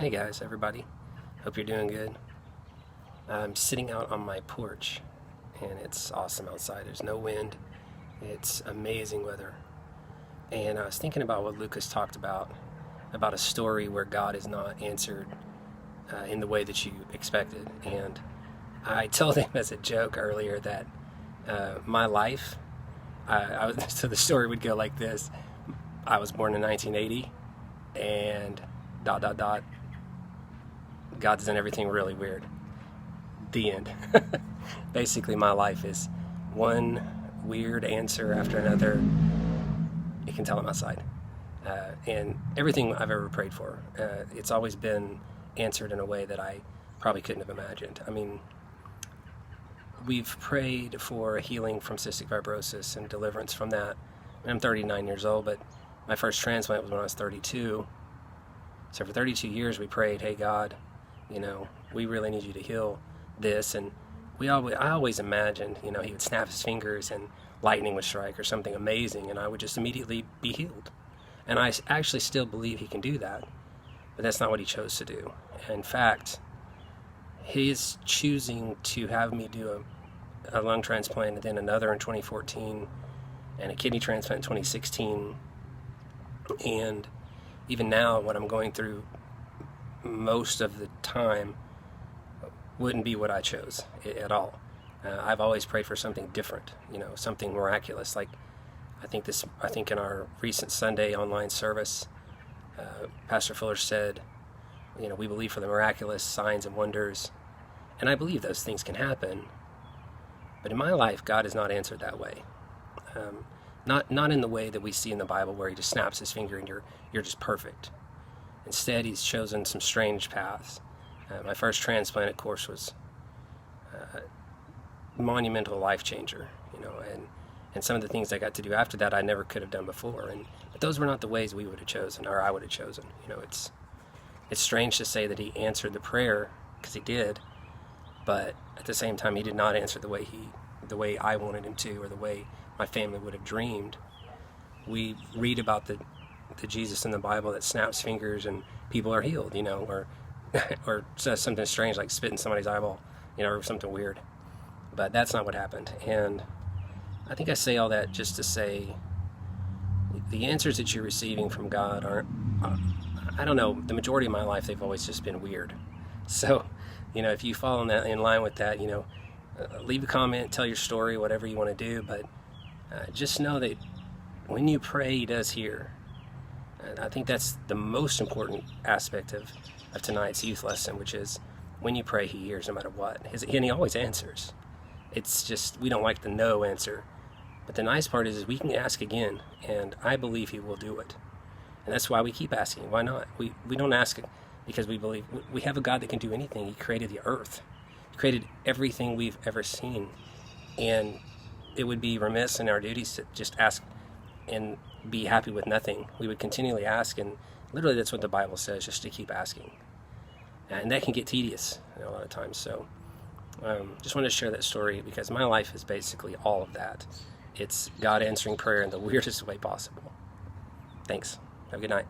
Hey guys, everybody. Hope you're doing good. I'm sitting out on my porch and it's awesome outside. There's no wind. It's amazing weather. And I was thinking about what Lucas talked about a story where God is not answered in the way that you expected. And I told him as a joke earlier that my life, so the story would go like this. I was born in 1980 and ... God's done everything really weird. The end. Basically, my life is one weird answer after another. You can tell I'm outside. And everything I've ever prayed for, it's always been answered in a way that I probably couldn't have imagined. I mean, we've prayed for healing from cystic fibrosis and deliverance from that. I'm 39 years old, but my first transplant was when I was 32. So for 32 years we prayed, hey God, we really need you to heal this. And I always imagined, he would snap his fingers and lightning would strike or something amazing and I would just immediately be healed. And I actually still believe he can do that, but that's not what he chose to do. In fact, he is choosing to have me do a lung transplant and then another in 2014 and a kidney transplant in 2016. And even now, what I'm going through most of the time wouldn't be what I chose at all. I've always prayed for something different, something miraculous. Like I think in our recent Sunday online service, Pastor Fuller said, we believe for the miraculous, signs and wonders, and I believe those things can happen. But in my life, God has not answered that way. Not in the way that we see in the Bible where he just snaps his finger and you're just perfect. Instead, he's chosen some strange paths. My first transplant, of course, was a monumental life changer, and some of the things I got to do after that I never could have done before. But those were not the ways we would have chosen, or I would have chosen. It's strange to say that he answered the prayer, because he did, but at the same time he did not answer the way I wanted him to, or the way my family would have dreamed. We read about the Jesus in the Bible that snaps fingers and people are healed, or says something strange like spit in somebody's eyeball, or something weird. But that's not what happened. And I think I say all that just to say the answers that you're receiving from God aren't, I don't know, the majority of my life they've always just been weird. So, if you fall in line with that, leave a comment, tell your story, whatever you want to do, but just know that when you pray, he does hear. And I think that's the most important aspect of tonight's youth lesson, which is when you pray, he hears no matter what. And he always answers. It's just we don't like the no answer. But the nice part is we can ask again, and I believe he will do it. And that's why we keep asking. Why not? We don't ask it because we believe we have a God that can do anything. He created the earth. He created everything we've ever seen. And it would be remiss in our duties to just ask and be happy with nothing. We would continually ask, and literally that's what the Bible says, just to keep asking. And that can get tedious a lot of times. So just wanted to share that story because my life is basically all of that. It's God answering prayer in the weirdest way possible. Thanks. Have a good night.